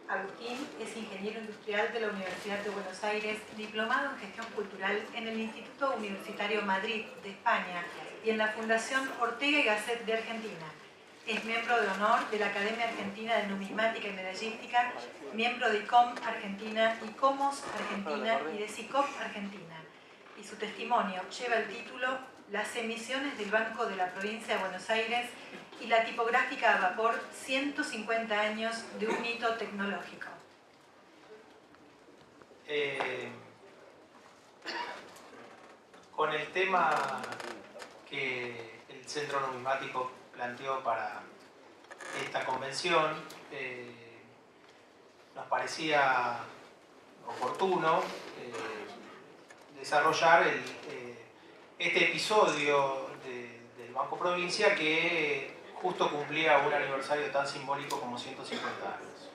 Agustín es ingeniero industrial de la Universidad de Buenos Aires, diplomado en gestión cultural en el Instituto Universitario Madrid de España y en la Fundación Ortega y Gasset de Argentina. Es miembro de honor de la Academia Argentina de Numismática y Medallística, miembro de ICOM Argentina, ICOMOS Argentina y de SICOP Argentina. Y su testimonio lleva el título Las emisiones del Banco de la Provincia de Buenos Aires y la tipográfica a vapor, 150 años de un hito tecnológico. Con el tema que el Centro Numismático planteó para esta convención, nos parecía oportuno desarrollar este episodio del Banco Provincia que justo cumplía un aniversario tan simbólico como 150 años.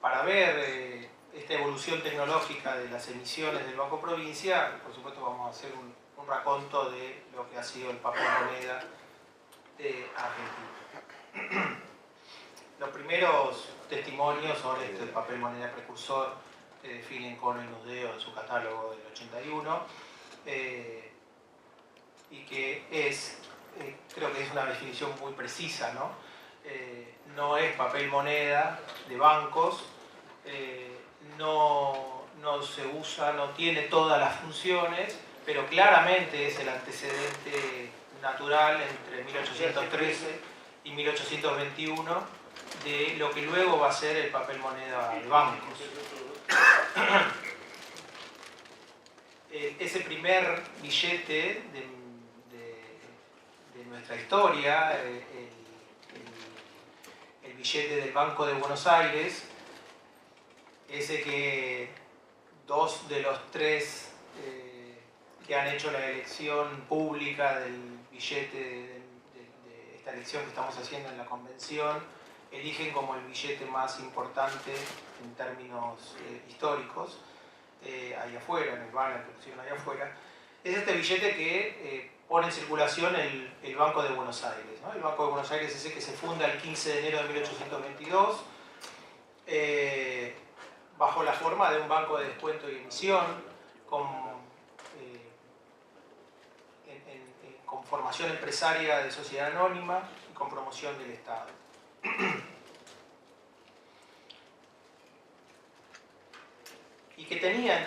Para ver esta evolución tecnológica de las emisiones del Banco Provincia, por supuesto vamos a hacer un raconto de lo que ha sido el papel moneda de Argentina. Los primeros testimonios sobre el papel moneda precursor que definen Cono y Nudeo en su catálogo del 81, y que es, creo que es una definición muy precisa, ¿no? No es papel moneda de bancos, no se usa, no tiene todas las funciones, pero claramente es el antecedente natural entre 1813 y 1821 de lo que luego va a ser el papel moneda de bancos. Ese primer billete de nuestra historia, el billete del Banco de Buenos Aires, ese que dos de los tres que han hecho la elección pública del billete de esta elección que estamos haciendo en la convención, eligen como el billete más importante en términos históricos, allá afuera, en el banner que pusieron allá afuera, es este billete que pone en circulación el Banco de Buenos Aires, ¿no? El Banco de Buenos Aires es ese que se funda el 15 de enero de 1822, bajo la forma de un banco de descuento y emisión, con formación empresaria de sociedad anónima y con promoción del Estado. Y que tenía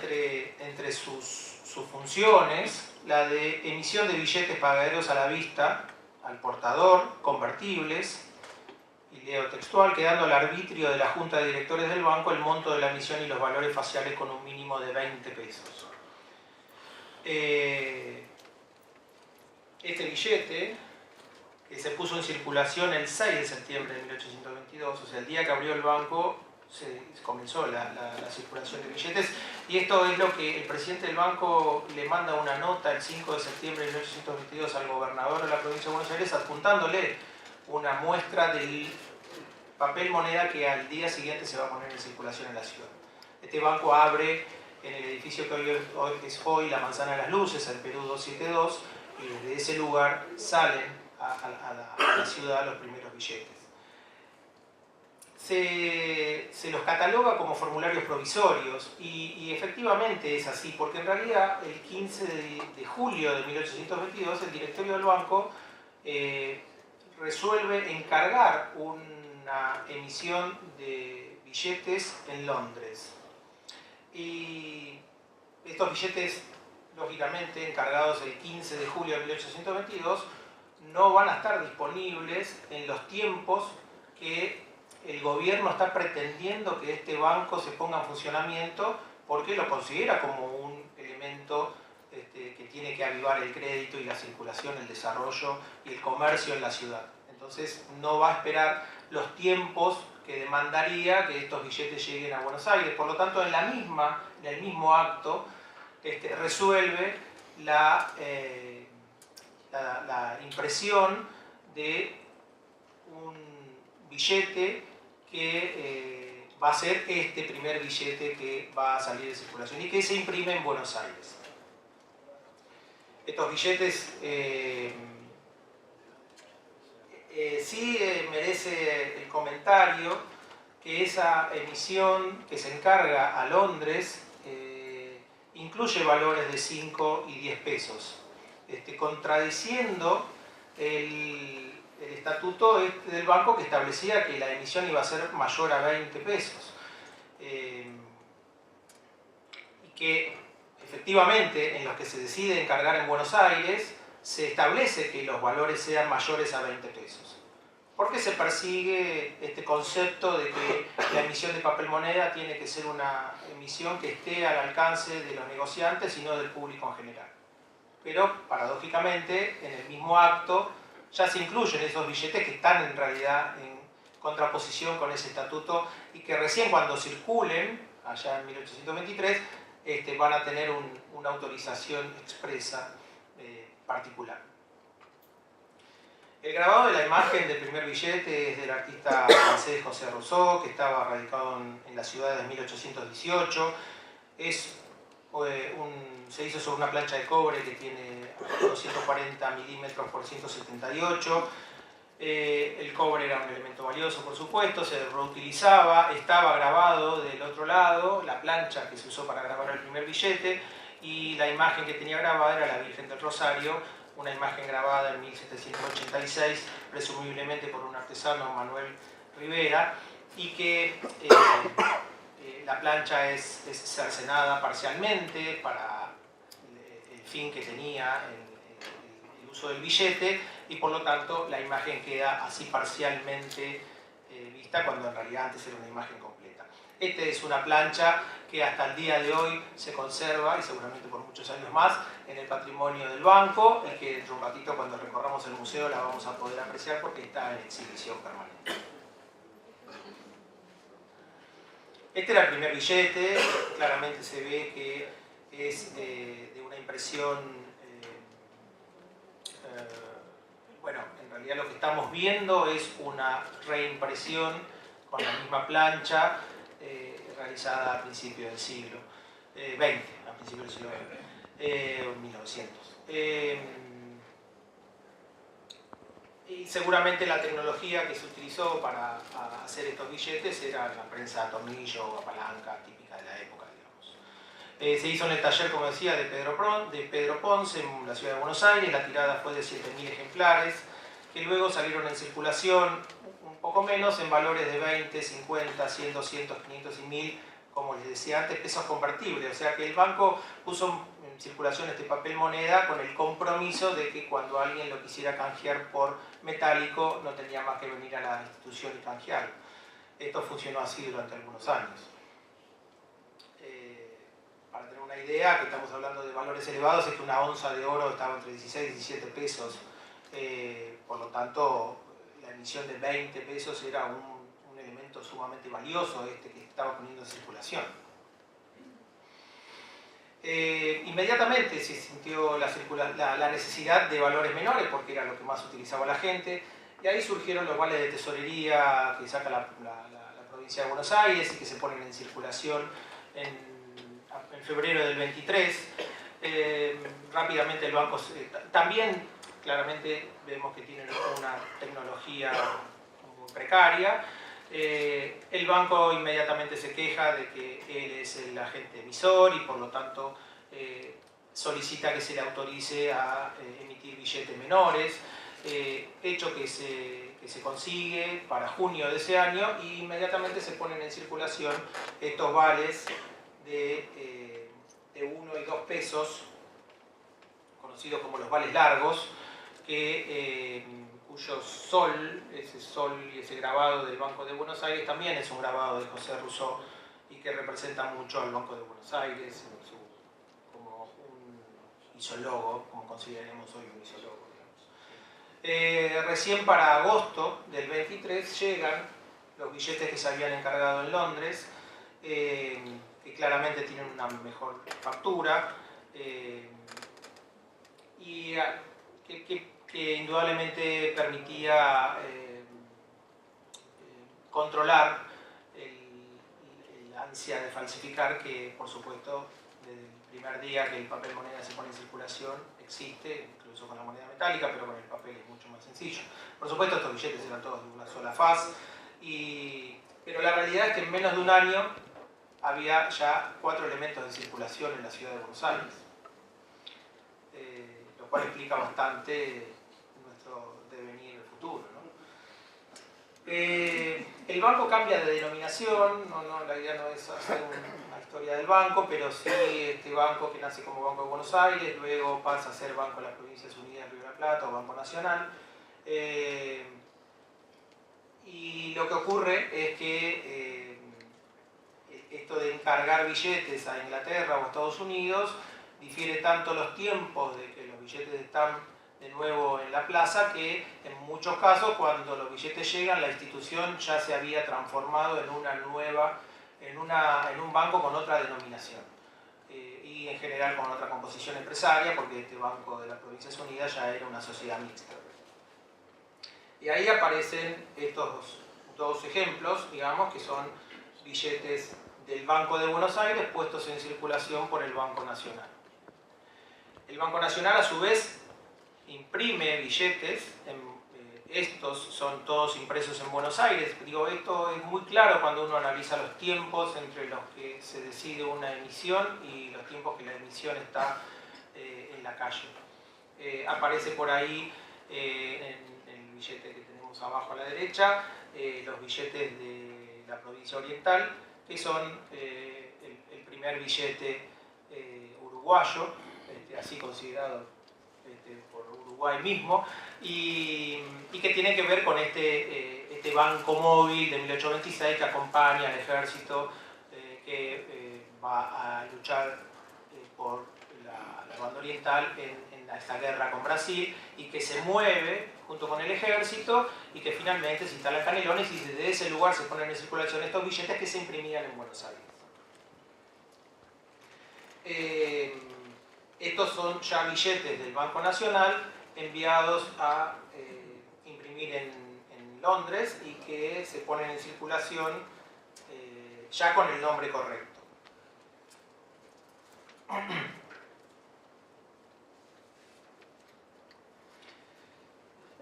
entre sus funciones la de emisión de billetes pagaderos a la vista, al portador, convertibles, y leo textual, quedando al arbitrio de la Junta de Directores del Banco el monto de la emisión y los valores faciales con un mínimo de 20 pesos. Este billete, que se puso en circulación el 6 de septiembre de 1822, o sea, el día que abrió el banco, se comenzó la circulación de billetes, y esto es lo que el presidente del banco le manda una nota el 5 de septiembre de 1822 al gobernador de la provincia de Buenos Aires, adjuntándole una muestra del papel moneda que al día siguiente se va a poner en circulación en la ciudad. Este banco abre en el edificio que hoy es hoy la Manzana de las Luces, en Perú 272, y desde ese lugar salen a la ciudad los primeros billetes. Se los cataloga como formularios provisorios y efectivamente es así, porque en realidad el 15 de julio de 1822 el directorio del banco resuelve encargar una emisión de billetes en Londres. Y estos billetes, lógicamente encargados el 15 de julio de 1822, no van a estar disponibles en los tiempos que el gobierno está pretendiendo que este banco se ponga en funcionamiento, porque lo considera como un elemento que tiene que avivar el crédito y la circulación, el desarrollo y el comercio en la ciudad. Entonces no va a esperar los tiempos que demandaría que estos billetes lleguen a Buenos Aires. Por lo tanto, en el mismo acto, resuelve la impresión de un billete que va a ser este primer billete que va a salir de circulación y que se imprime en Buenos Aires. Estos billetes Sí merece el comentario que esa emisión que se encarga a Londres incluye valores de 5 y 10 pesos, contradiciendo el estatuto del banco que establecía que la emisión iba a ser mayor a 20 pesos. Y que efectivamente en los que se decide encargar en Buenos Aires se establece que los valores sean mayores a 20 pesos. Porque se persigue este concepto de que la emisión de papel moneda tiene que ser una emisión que esté al alcance de los negociantes y no del público en general. Pero, paradójicamente, en el mismo acto ya se incluyen esos billetes que están en realidad en contraposición con ese estatuto y que recién cuando circulen, allá en 1823, van a tener una autorización expresa particular. El grabado de la imagen del primer billete es del artista francés José Rousseau, que estaba radicado en la ciudad de 1818. Se hizo sobre una plancha de cobre que tiene 240 milímetros por 178. El cobre era un elemento valioso, por supuesto, se reutilizaba, estaba grabado del otro lado, la plancha que se usó para grabar el primer billete, y la imagen que tenía grabada era la Virgen del Rosario, una imagen grabada en 1786, presumiblemente por un artesano, Manuel Rivera, y que la plancha es cercenada parcialmente para el fin que tenía el uso del billete, y por lo tanto la imagen queda así parcialmente vista cuando en realidad antes era una imagen completa. Esta es una plancha que hasta el día de hoy se conserva, y seguramente por muchos años más, en el patrimonio del banco, y que dentro de un ratito cuando recorramos el museo la vamos a poder apreciar porque está en exhibición permanente. Este era el primer billete, claramente se ve que es de una impresión, bueno, en realidad lo que estamos viendo es una reimpresión con la misma plancha realizada a principios del siglo XX, a principios del siglo XX, 1900. Y seguramente la tecnología que se utilizó para hacer estos billetes era la prensa a tornillo o a palanca típica de la época, digamos. Se hizo en el taller, como decía, de Pedro Ponce, en la ciudad de Buenos Aires. La tirada fue de 7.000 ejemplares, que luego salieron en circulación, un poco menos, en valores de 20, 50, 100, 200, 500 y 1000, como les decía antes, pesos convertibles. O sea que el banco puso en circulación este papel moneda con el compromiso de que cuando alguien lo quisiera canjear por metálico no tenía más que venir a la institución y canjearlo. Esto funcionó así durante algunos años. Para tener una idea, que estamos hablando de valores elevados, es que una onza de oro estaba entre 16 y 17 pesos. Por lo tanto, la emisión de 20 pesos era un elemento sumamente valioso que estaba poniendo en circulación. Inmediatamente se sintió la necesidad de valores menores porque era lo que más utilizaba la gente, y ahí surgieron los vales de tesorería que saca la provincia de Buenos Aires y que se ponen en circulación en febrero del 23. Rápidamente el banco también claramente vemos que tienen una tecnología muy precaria. El banco inmediatamente se queja de que él es el agente emisor y por lo tanto solicita que se le autorice a emitir billetes menores, hecho que se consigue para junio de ese año, y inmediatamente se ponen en circulación estos vales de 1 y 2 pesos, conocidos como los vales largos, cuyo ese sol y ese grabado del Banco de Buenos Aires también es un grabado de José Rousseau y que representa mucho al Banco de Buenos Aires como un isólogo, como consideramos hoy un isólogo. Recién para agosto del 23 llegan los billetes que se habían encargado en Londres, que claramente tienen una mejor factura y que indudablemente permitía controlar el ansia de falsificar que, por supuesto, desde el primer día que el papel moneda se pone en circulación existe, incluso con la moneda metálica, pero con el papel es mucho más sencillo. Por supuesto, estos billetes eran todos de una sola faz, pero la realidad es que en menos de un año había ya 4 elementos de circulación en la ciudad de Buenos Aires, lo cual explica bastante nuestro devenir futuro, ¿no? El banco cambia de denominación, la idea no es hacer una historia del banco, pero sí este banco que nace como Banco de Buenos Aires, luego pasa a ser Banco de las Provincias Unidas de Río de la Plata o Banco Nacional. Y lo que ocurre es que esto de encargar billetes a Inglaterra o a Estados Unidos difiere tanto los tiempos de que los billetes están de nuevo en la plaza, que en muchos casos cuando los billetes llegan la institución ya se había transformado en una nueva, en un banco con otra denominación y en general con otra composición empresaria, porque este Banco de las Provincias Unidas ya era una sociedad mixta. Y ahí aparecen estos dos ejemplos, digamos, que son billetes del Banco de Buenos Aires puestos en circulación por el Banco Nacional. El Banco Nacional a su vez imprime billetes, estos son todos impresos en Buenos Aires. Digo, esto es muy claro cuando uno analiza los tiempos entre los que se decide una emisión y los tiempos que la emisión está en la calle. Aparece por ahí en el billete que tenemos abajo a la derecha, los billetes de la provincia oriental, que son el primer billete uruguayo, así considerado por Uruguay mismo, y que tiene que ver con este banco móvil de 1826 que acompaña al ejército que va a luchar por la banda oriental en esta guerra con Brasil, y que se mueve junto con el ejército y que finalmente se instala en Canelones, y desde ese lugar se ponen en circulación estos billetes que se imprimían en Buenos Aires. Estos son ya billetes del Banco Nacional enviados a imprimir en Londres y que se ponen en circulación ya con el nombre correcto.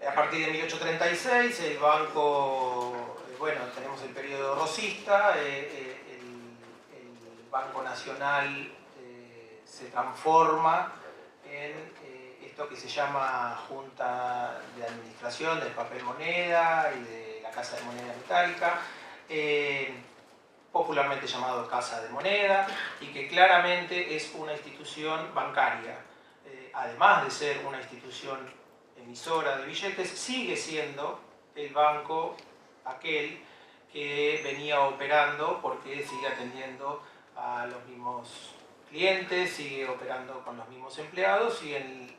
A partir de 1836 el banco, bueno, tenemos el periodo rosista, el Banco Nacional se transforma en esto que se llama Junta de Administración del Papel Moneda y de la Casa de Moneda Metálica, popularmente llamado Casa de Moneda, y que claramente es una institución bancaria. Además de ser una institución emisora de billetes, sigue siendo el banco aquel que venía operando, porque sigue atendiendo a los mismos clientes, sigue operando con los mismos empleados y en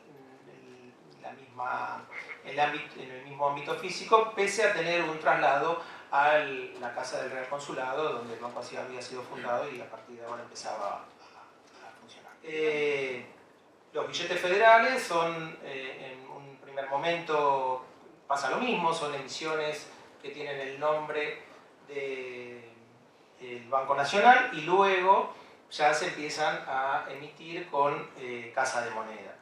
el mismo ámbito físico, pese a tener un traslado a la Casa del Real Consulado, donde el banco así había sido fundado y a partir de ahora empezaba a funcionar. Los billetes federales son, en un primer momento pasa lo mismo, son emisiones que tienen el nombre del Banco Nacional y luego ya se empiezan a emitir con Casa de Moneda.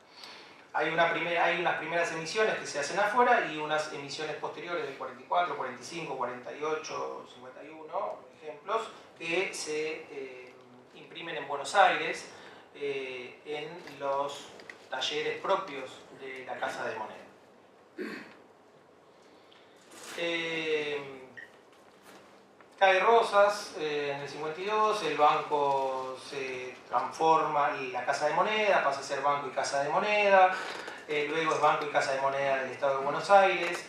Hay unas primeras emisiones que se hacen afuera y unas emisiones posteriores del 44, 45, 48, 51, ejemplos, que se imprimen en Buenos Aires en los talleres propios de la Casa de Moneda. Cae Rosas en el 52, el banco se transforma, la Casa de Moneda pasa a ser Banco y Casa de Moneda, luego es Banco y Casa de Moneda del Estado de Buenos Aires,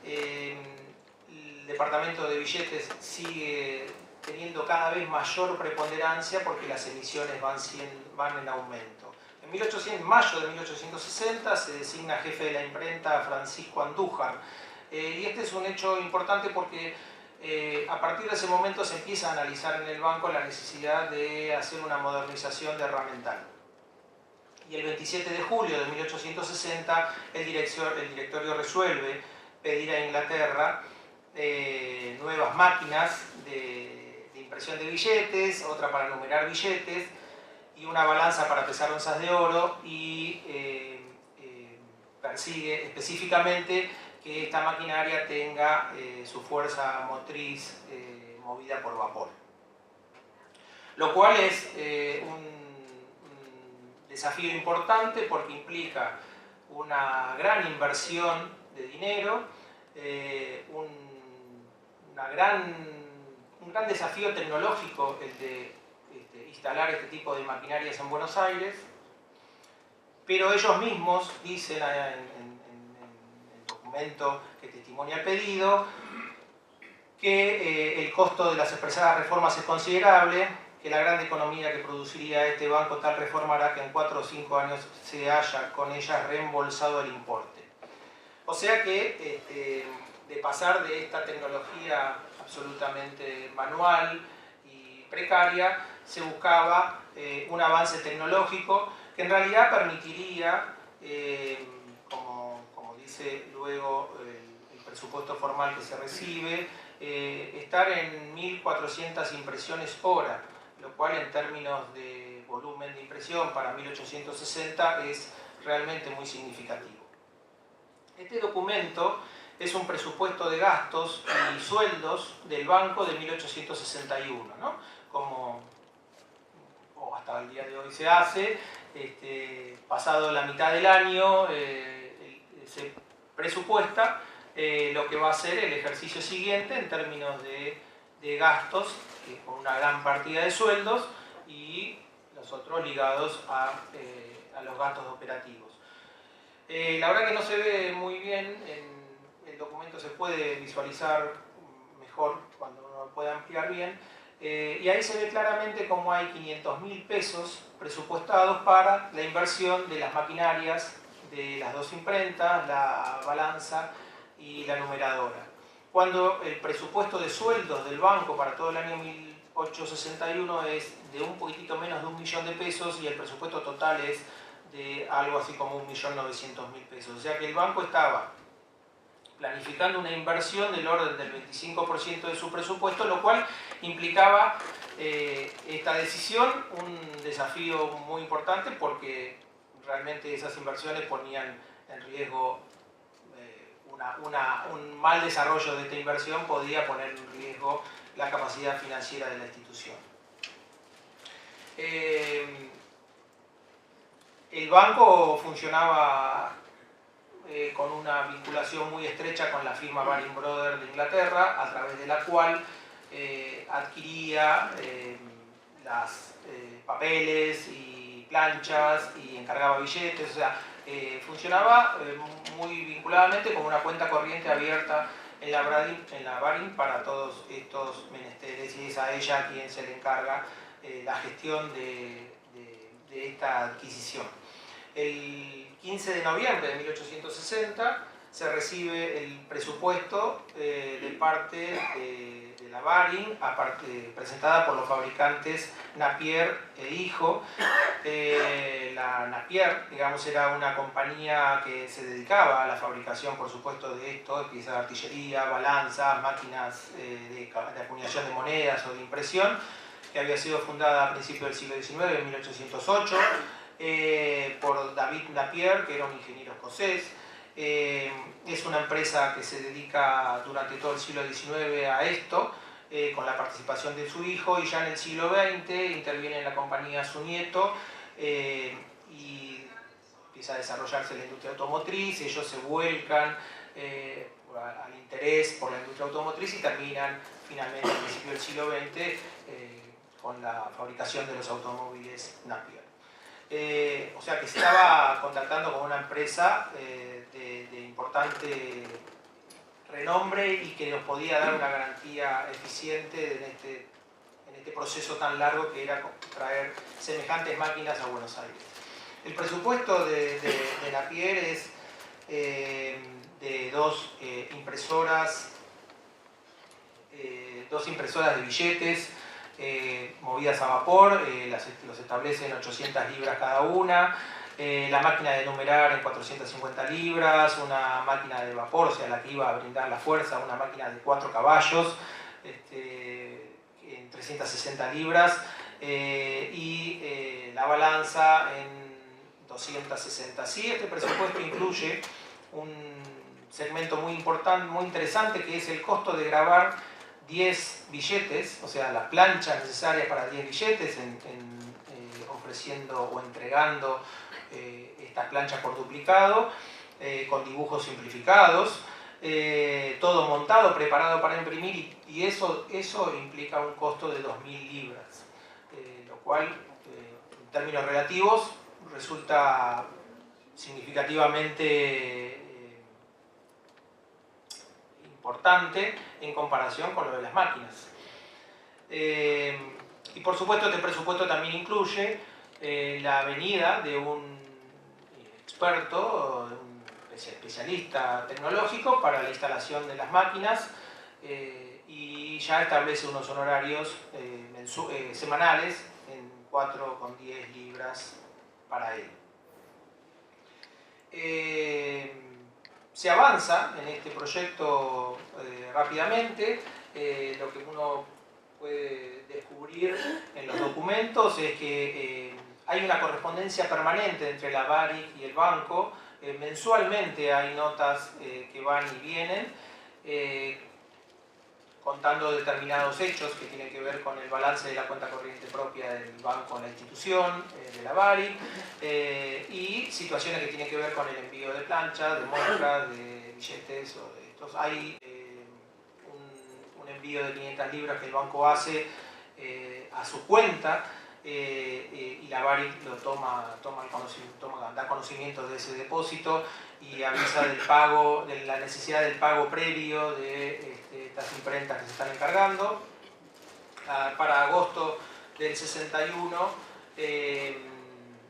el departamento de billetes sigue teniendo cada vez mayor preponderancia porque las emisiones van en aumento. En mayo de 1860 se designa jefe de la imprenta a Francisco Andújar, y este es un hecho importante porque a partir de ese momento se empieza a analizar en el banco la necesidad de hacer una modernización de herramental. Y el 27 de julio de 1860 el directorio resuelve pedir a Inglaterra nuevas máquinas de impresión de billetes, otra para numerar billetes, y una balanza para pesar onzas de oro, y persigue específicamente que esta maquinaria tenga su fuerza motriz movida por vapor. Lo cual es un desafío importante porque implica una gran inversión de dinero, un gran desafío tecnológico el de instalar este tipo de maquinarias en Buenos Aires, pero ellos mismos dicen en el documento que testimonia el pedido que el costo de las expresadas reformas es considerable, que la gran economía que produciría este banco tal reforma hará que en 4 o 5 años se haya con ellas reembolsado el importe. O sea que de pasar de esta tecnología absolutamente manual y precaria, se buscaba un avance tecnológico que en realidad permitiría, como dice luego el presupuesto formal que se recibe, estar en 1400 impresiones hora, lo cual en términos de volumen de impresión para 1860 es realmente muy significativo. Este documento es un presupuesto de gastos y sueldos del banco de 1861, ¿no? Como hasta el día de hoy se hace, pasado la mitad del año se presupuesta lo que va a ser el ejercicio siguiente en términos de gastos, con una gran partida de sueldos y los otros ligados a los gastos operativos. La verdad que no se ve muy bien, el documento se puede visualizar mejor cuando uno lo puede ampliar bien, y ahí se ve claramente cómo hay 500.000 pesos presupuestados para la inversión de las maquinarias de las dos imprentas, la balanza y la numeradora. Cuando el presupuesto de sueldos del banco para todo el año 1861 es de un poquitito menos de 1 millón de pesos y el presupuesto total es de algo así como 1.900.000 pesos. O sea que el banco estaba planificando una inversión del orden del 25% de su presupuesto, lo cual implicaba esta decisión un desafío muy importante porque realmente esas inversiones ponían en riesgo, un mal desarrollo de esta inversión podía poner en riesgo la capacidad financiera de la institución. El banco funcionaba con una vinculación muy estrecha con la firma Baring Brothers de Inglaterra, a través de la cual adquiría las papeles y planchas y encargaba billetes, o sea, funcionaba muy vinculadamente como una cuenta corriente abierta en la Baring para todos estos menesteres, y es a ella a quien se le encarga la gestión de esta adquisición. El 15 de noviembre de 1860 se recibe el presupuesto de parte de la Baring, presentada por los fabricantes Napier e Hijo. La Napier, digamos, era una compañía que se dedicaba a la fabricación, por supuesto, de esto, piezas de artillería, balanzas, máquinas de acuñación de monedas o de impresión, que había sido fundada a principios del siglo XIX, en 1808. Por David Napier, que era un ingeniero escocés. Es una empresa que se dedica durante todo el siglo XIX a esto, con la participación de su hijo, y ya en el siglo XX interviene en la compañía su nieto y empieza a desarrollarse la industria automotriz. Ellos se vuelcan al interés por la industria automotriz y terminan finalmente al principio del siglo XX con la fabricación de los automóviles Napier. O sea que se estaba contactando con una empresa de importante renombre y que nos podía dar una garantía eficiente en este proceso tan largo que era traer semejantes máquinas a Buenos Aires. El presupuesto de Napier es de dos impresoras de billetes movidas a vapor, los establece en 800 libras cada una, la máquina de numerar en 450 libras, una máquina de vapor, o sea, la que iba a brindar la fuerza, una máquina de 4 caballos, en 360 libras, y la balanza en 260. Sí, este presupuesto incluye un segmento muy importante, muy interesante, que es el costo de grabar 10 billetes, o sea, las planchas necesarias para 10 billetes, ofreciendo o entregando estas planchas por duplicado, con dibujos simplificados, todo montado, preparado para imprimir, y eso implica un costo de 2.000 libras, lo cual, en términos relativos, resulta significativamente importante en comparación con lo de las máquinas. Y por supuesto este presupuesto también incluye la venida de un experto, un especialista tecnológico para la instalación de las máquinas, y ya establece unos honorarios semanales en 4,10 libras para él. Se avanza en este proyecto rápidamente. Lo que uno puede descubrir en los documentos es que hay una correspondencia permanente entre la BARIC y el banco. Mensualmente hay notas que van y vienen, contando determinados hechos que tienen que ver con el balance de la cuenta corriente propia del banco en la institución, de la BARIC, y situaciones que tienen que ver con el envío de planchas, de muestras, de billetes o de estos. Hay un envío de 500 libras que el banco hace a su cuenta, y la BARIC lo da conocimiento de ese depósito y avisa del pago, de la necesidad del pago previo de estas imprentas que se están encargando. Para agosto del 61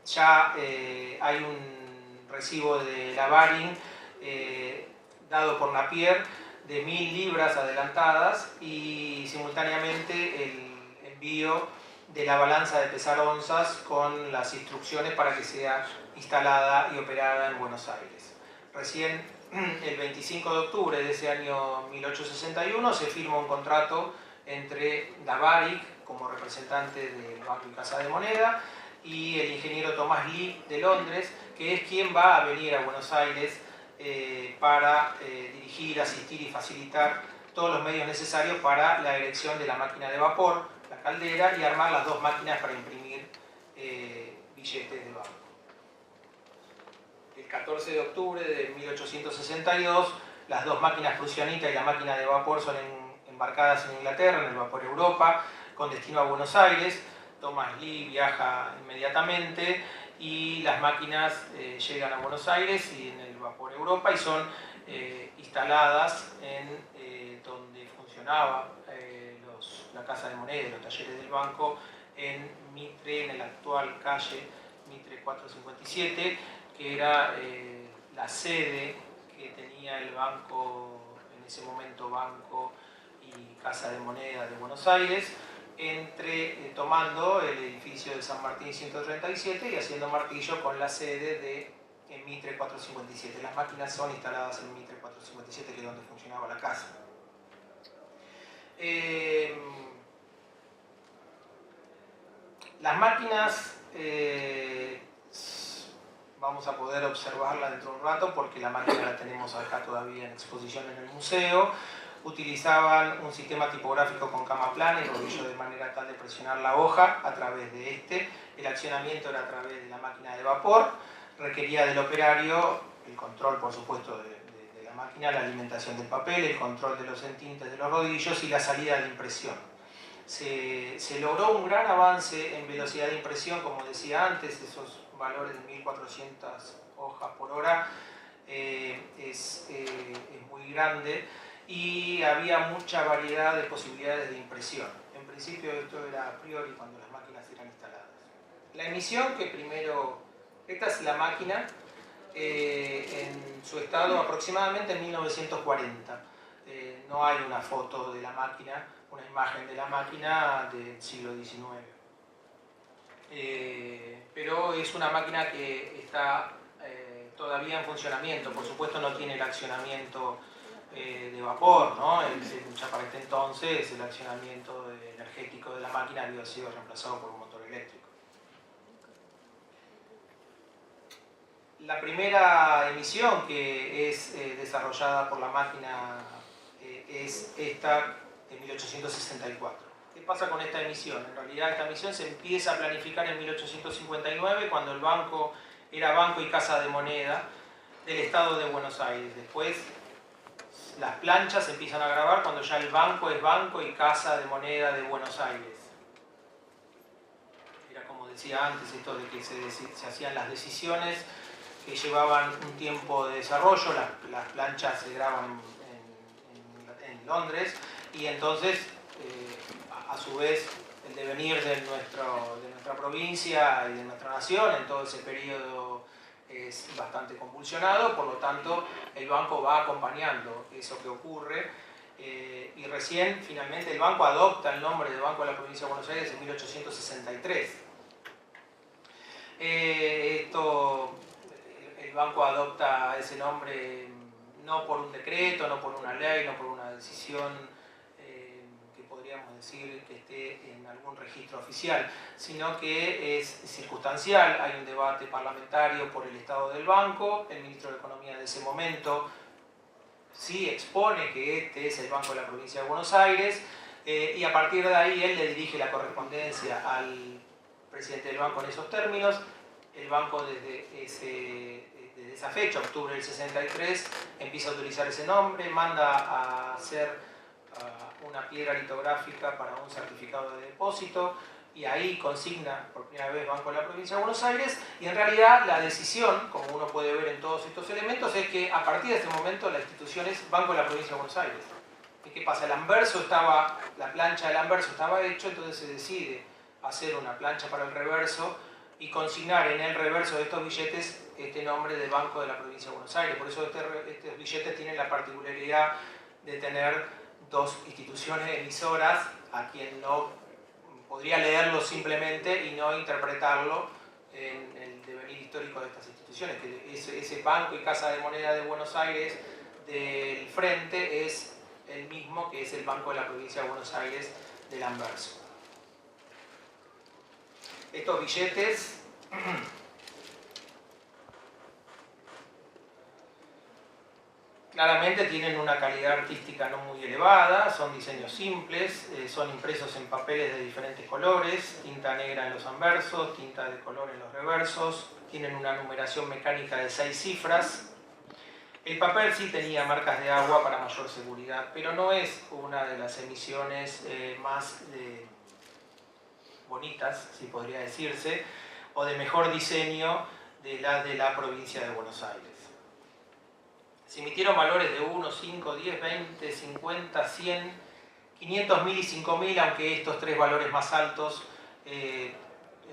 ya hay un recibo de la BARIC dado por Napier de 1.000 libras adelantadas, y simultáneamente el envío de la balanza de pesar onzas con las instrucciones para que sea instalada y operada en Buenos Aires. Recién el 25 de octubre de ese año 1861 se firma un contrato entre la BARIC como representante del Banco y Casa de Moneda y el ingeniero Tomás Lee de Londres, que es quien va a venir a Buenos Aires para dirigir, asistir y facilitar todos los medios necesarios para la erección de la máquina de vapor, la caldera, y armar las dos máquinas para imprimir billetes de banco. El 14 de octubre de 1862, las dos máquinas prusianita y la máquina de vapor son embarcadas en Inglaterra, en el vapor Europa, con destino a Buenos Aires. Thomas Lee viaja inmediatamente y las máquinas llegan a Buenos Aires y en el vapor Europa, y son instaladas en donde funcionaba la Casa de Moneda, los talleres del banco, en Mitre, en la actual calle Mitre 457, que era la sede que tenía el banco, en ese momento Banco y Casa de Moneda de Buenos Aires, tomando el edificio de San Martín 137 y haciendo martillo con la sede de Mitre 457. Las máquinas son instaladas en Mitre 457, que es donde funcionaba la casa. Las máquinas vamos a poder observarla dentro de un rato, porque la máquina la tenemos acá todavía en exposición en el museo. Utilizaban un sistema tipográfico con cama plana y rodillo, de manera tal de presionar la hoja a través de este. El accionamiento era a través de la máquina de vapor. Requería del operario el control, por supuesto, de la máquina, la alimentación del papel, el control de los entintes de los rodillos y la salida de impresión. Se logró un gran avance en velocidad de impresión, como decía antes. Esos valores de 1.400 hojas por hora es muy grande, y había mucha variedad de posibilidades de impresión. En principio esto era a priori cuando las máquinas eran instaladas. La emisión, que primero, esta es la máquina en su estado aproximadamente en 1940. No hay una foto de la máquina, una imagen de la máquina del siglo XIX. Pero es una máquina que está todavía en funcionamiento. Por supuesto no tiene el accionamiento de vapor, ¿no? Ya para este entonces el accionamiento energético de la máquina había sido reemplazado por un motor eléctrico. La primera emisión que es desarrollada por la máquina es esta de 1864. ¿Qué pasa con esta emisión? En realidad esta emisión se empieza a planificar en 1859, cuando el banco era Banco y Casa de Moneda del Estado de Buenos Aires. Después las planchas se empiezan a grabar cuando ya el banco es Banco y Casa de Moneda de Buenos Aires. Era, como decía antes, esto de que se hacían las decisiones que llevaban un tiempo de desarrollo. Las planchas se graban en Londres, y entonces a su vez el devenir de nuestra provincia y de nuestra nación en todo ese periodo es bastante convulsionado, por lo tanto el banco va acompañando eso que ocurre, y recién finalmente el banco adopta el nombre de Banco de la Provincia de Buenos Aires en 1863. El banco adopta ese nombre no por un decreto, no por una ley, no por una decisión que podríamos decir que esté en algún registro oficial, sino que es circunstancial. Hay un debate parlamentario por el estado del banco. El ministro de Economía de ese momento sí expone que este es el Banco de la Provincia de Buenos Aires, y a partir de ahí él le dirige la correspondencia al presidente del banco en esos términos. El banco desde esa fecha, octubre del 63, empieza a utilizar ese nombre, manda a hacer una piedra litográfica para un certificado de depósito, y ahí consigna por primera vez Banco de la Provincia de Buenos Aires. Y en realidad la decisión, como uno puede ver en todos estos elementos, es que a partir de este momento la institución es Banco de la Provincia de Buenos Aires. ¿Y qué pasa? La plancha del anverso estaba hecho, entonces se decide hacer una plancha para el reverso y consignar en el reverso de estos billetes este nombre de Banco de la Provincia de Buenos Aires. Por eso estos billetes tienen la particularidad de tener dos instituciones emisoras, a quien no podría leerlo simplemente y no interpretarlo en el devenir histórico de estas instituciones, que ese Banco y Casa de Moneda de Buenos Aires del frente es el mismo que es el Banco de la Provincia de Buenos Aires del anverso. Estos billetes claramente tienen una calidad artística no muy elevada, son diseños simples, son impresos en papeles de diferentes colores, tinta negra en los anversos, tinta de color en los reversos, tienen una numeración mecánica de 6 cifras. El papel sí tenía marcas de agua para mayor seguridad, pero no es una de las emisiones más bonitas, si podría decirse, o de mejor diseño de la provincia de Buenos Aires. Se emitieron valores de 1, 5, 10, 20, 50, 100, 500, 1000 y 5000, aunque estos tres valores más altos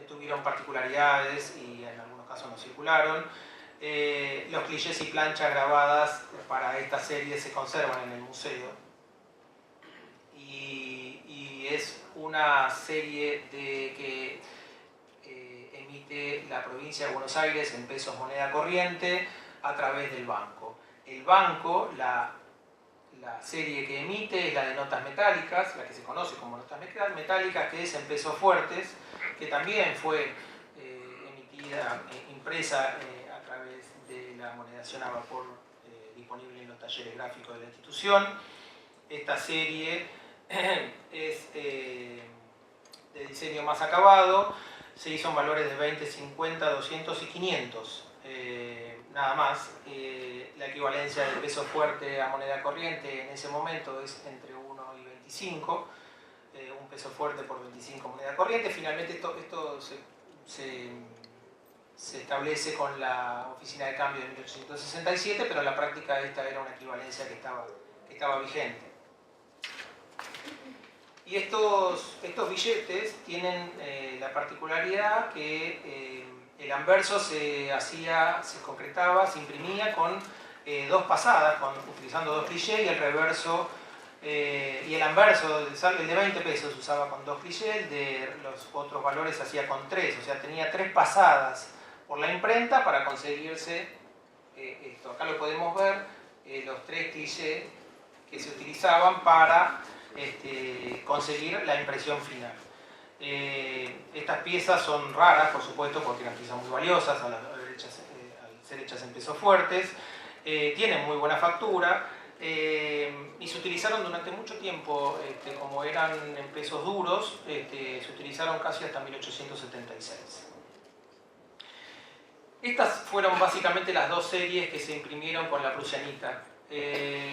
tuvieron particularidades y en algunos casos no circularon. Los clichés y planchas grabadas para esta serie se conservan en el museo. Y es una serie que emite la provincia de Buenos Aires en pesos moneda corriente a través del banco. El banco, la serie que emite es la de notas metálicas, la que se conoce como notas metálicas, que es en pesos fuertes, que también fue emitida, impresa a través de la monedación a vapor disponible en los talleres gráficos de la institución. Esta serie es de diseño más acabado, se hizo en valores de 20, 50, 200 y 500. Nada más. La equivalencia del peso fuerte a moneda corriente en ese momento es entre 1 y 25, un peso fuerte por 25 moneda corriente. Finalmente esto se establece con la oficina de cambio de 1867, pero en la práctica esta era una equivalencia que estaba vigente. Y estos billetes tienen la particularidad que el anverso se concretaba, se imprimía con dos pasadas, utilizando dos clichés, y el reverso y el anverso, el de 20 pesos usaba con dos clichés, de los otros valores se hacía con 3, o sea, tenía 3 pasadas por la imprenta para conseguirse esto. Acá lo podemos ver, los 3 clichés que se utilizaban para conseguir la impresión final. Estas piezas son raras, por supuesto, porque eran piezas muy valiosas al ser hechas en pesos fuertes, tienen muy buena factura y se utilizaron durante mucho tiempo, como eran en pesos duros, se utilizaron casi hasta 1876. Estas fueron básicamente las dos series que se imprimieron con la prusianita.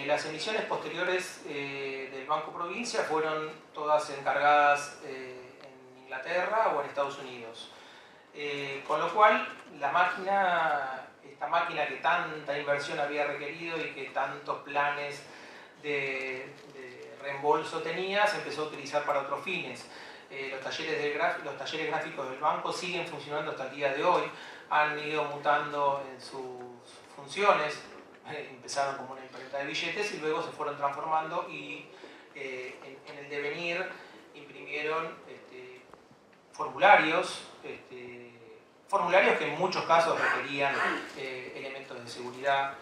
Las emisiones posteriores del Banco Provincia fueron todas encargadas en Inglaterra o en Estados Unidos. Con lo cual, esta máquina que tanta inversión había requerido y que tantos planes de reembolso tenía, se empezó a utilizar para otros fines. Los talleres gráficos del banco siguen funcionando hasta el día de hoy, han ido mutando en sus funciones, empezaron como una imprenta de billetes y luego se fueron transformando y en el devenir imprimieron formularios que en muchos casos requerían elementos de seguridad,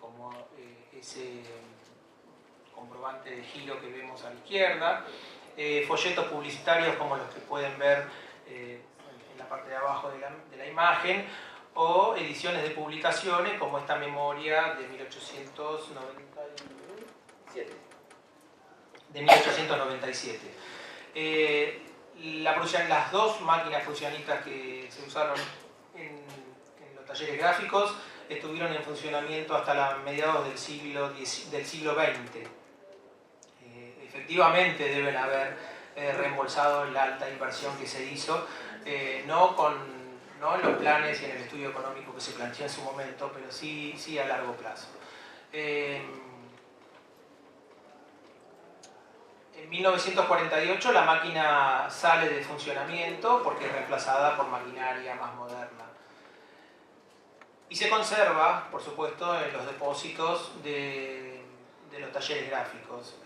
como ese comprobante de giro que vemos a la izquierda, folletos publicitarios como los que pueden ver en la parte de abajo de la imagen, o ediciones de publicaciones como esta memoria de 1897. Las dos máquinas prusianitas que se usaron en los talleres gráficos estuvieron en funcionamiento hasta mediados del siglo XX. Efectivamente deben haber reembolsado la alta inversión que se hizo, no en los planes y en el estudio económico que se planteó en su momento, pero sí a largo plazo. En 1948 la máquina sale de funcionamiento porque es reemplazada por maquinaria más moderna. Y se conserva, por supuesto, en los depósitos de los talleres gráficos.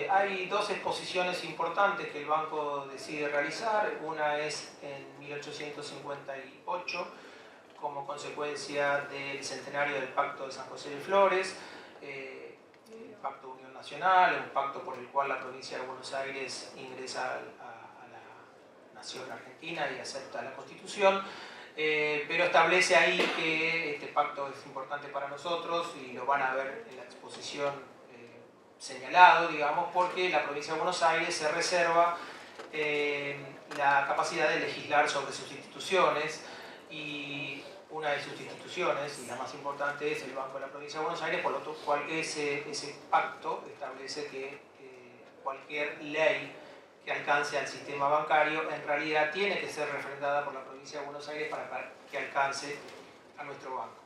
Hay dos exposiciones importantes que el banco decide realizar. Una es en 1858, como consecuencia del centenario del Pacto de San José de Flores, el Pacto de Unión Nacional, un pacto por el cual la provincia de Buenos Aires ingresa a la nación argentina y acepta la Constitución, pero establece ahí que este pacto es importante para nosotros y lo van a ver en la exposición señalado, digamos, porque la provincia de Buenos Aires se reserva la capacidad de legislar sobre sus instituciones, y una de sus instituciones, y la más importante, es el Banco de la Provincia de Buenos Aires, por lo cual ese pacto establece que cualquier ley que alcance al sistema bancario en realidad tiene que ser refrendada por la Provincia de Buenos Aires para que alcance a nuestro banco.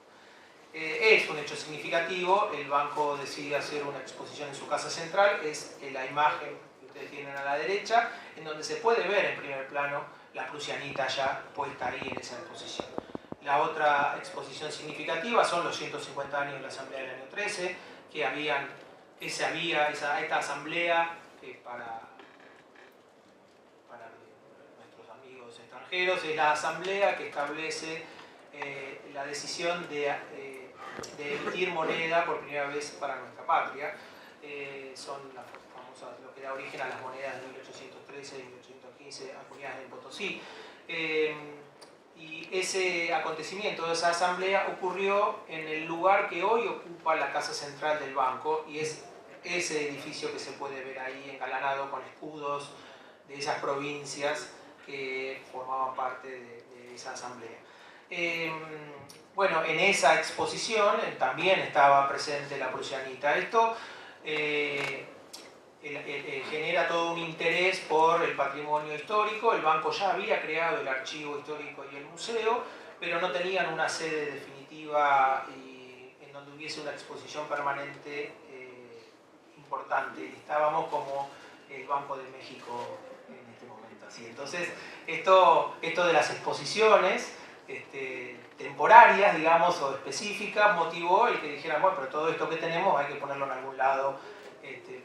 Es un hecho significativo. El banco decide hacer una exposición en su casa central, es la imagen que ustedes tienen a la derecha, en donde se puede ver en primer plano la prusianita ya puesta ahí en esa exposición. La otra exposición significativa son los 150 años de la Asamblea del año 13, esta asamblea para nuestros amigos extranjeros, es la asamblea que establece la decisión de emitir moneda por primera vez para nuestra patria. Son las famosas, lo que da origen a las monedas de 1813 y 1815 acuñadas en Potosí. Y ese acontecimiento, esa asamblea, ocurrió en el lugar que hoy ocupa la casa central del banco, y es ese edificio que se puede ver ahí engalanado con escudos de esas provincias que formaban parte de esa asamblea. Bueno, en esa exposición también estaba presente la prusianita. Esto genera todo un interés por el patrimonio histórico. El banco ya había creado el archivo histórico y el museo, pero no tenían una sede definitiva en donde hubiese una exposición permanente importante. Estábamos como el Banco de México en este momento. Así. Entonces, esto de las exposiciones temporarias, digamos, o específicas, motivó el que dijeran, bueno, pero todo esto que tenemos hay que ponerlo en algún lado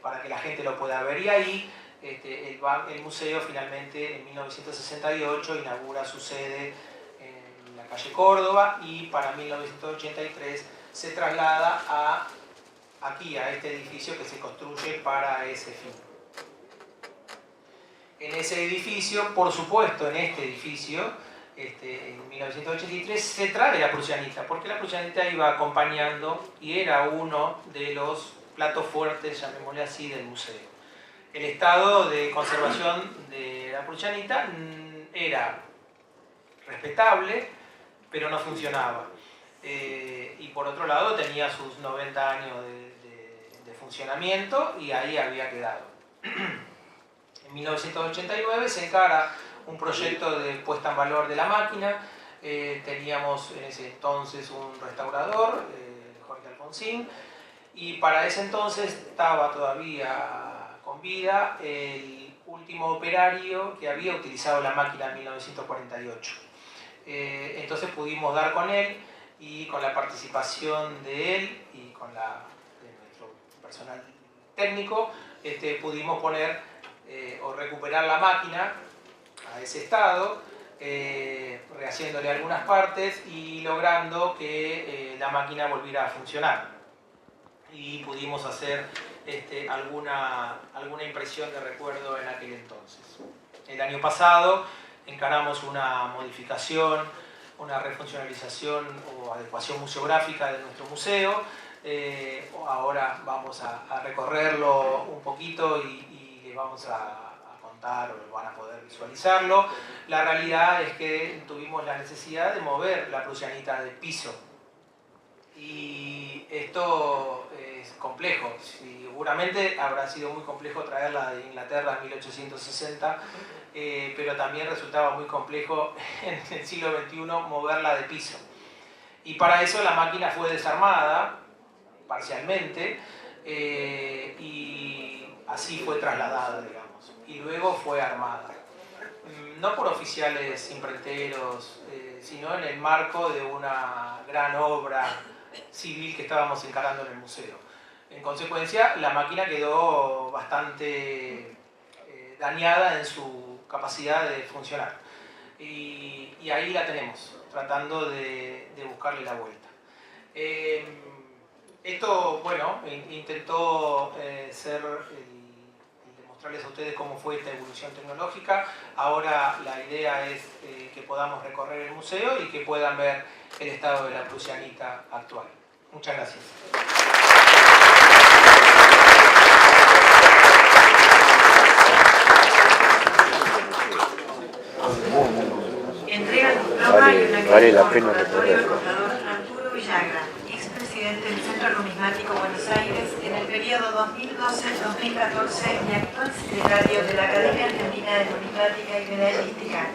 para que la gente lo pueda ver. Y ahí el museo finalmente en 1968 inaugura su sede en la calle Córdoba, y para 1983 se traslada aquí, a este edificio que se construye para ese fin. En ese edificio, por supuesto, en este edificio, en 1983, se trae la prusianita, porque la prusianita iba acompañando y era uno de los platos fuertes, llamémosle así, del museo. El estado de conservación de la prusianita era respetable, pero no funcionaba. Y por otro lado tenía sus 90 años de funcionamiento y ahí había quedado. En 1989 se encara un proyecto de puesta en valor de la máquina. Teníamos en ese entonces un restaurador, Jorge Alfonsín, y para ese entonces estaba todavía con vida el último operario que había utilizado la máquina en 1948. Entonces pudimos dar con él, y con la participación de él y con la de nuestro personal técnico, pudimos poner o recuperar la máquina a ese estado, rehaciéndole algunas partes y logrando que la máquina volviera a funcionar. Y pudimos hacer alguna impresión de recuerdo en aquel entonces. El año pasado encaramos una modificación, una refuncionalización o adecuación museográfica de nuestro museo. Ahora vamos a recorrerlo un poquito y les vamos a contar, o van a poder visualizarlo. La realidad es que tuvimos la necesidad de mover la prusianita de piso. Y esto es complejo. Seguramente habrá sido muy complejo traerla de Inglaterra en 1860, pero también resultaba muy complejo en el siglo XXI moverla de piso. Y para eso la máquina fue desarmada parcialmente y así fue trasladada, digamos. Y luego fue armada. No por oficiales imprenteros, sino en el marco de una gran obra civil que estábamos encarando en el museo. En consecuencia, la máquina quedó bastante dañada en su capacidad de funcionar. Y ahí la tenemos, tratando de buscarle la vuelta. Esto, bueno, intentó ser mostrarles a ustedes cómo fue esta evolución tecnológica. Ahora la idea es que podamos recorrer el museo y que puedan ver el estado de la prusianita actual. Muchas gracias. Entrega el diploma y una vale la carta pena recordatorio al recorrer. contador Arturo Villagra, expresidente del Centro Numismático Buenos Aires en el periodo 2012-2014 y actual secretario de la Academia Argentina de Numismática y Medallística.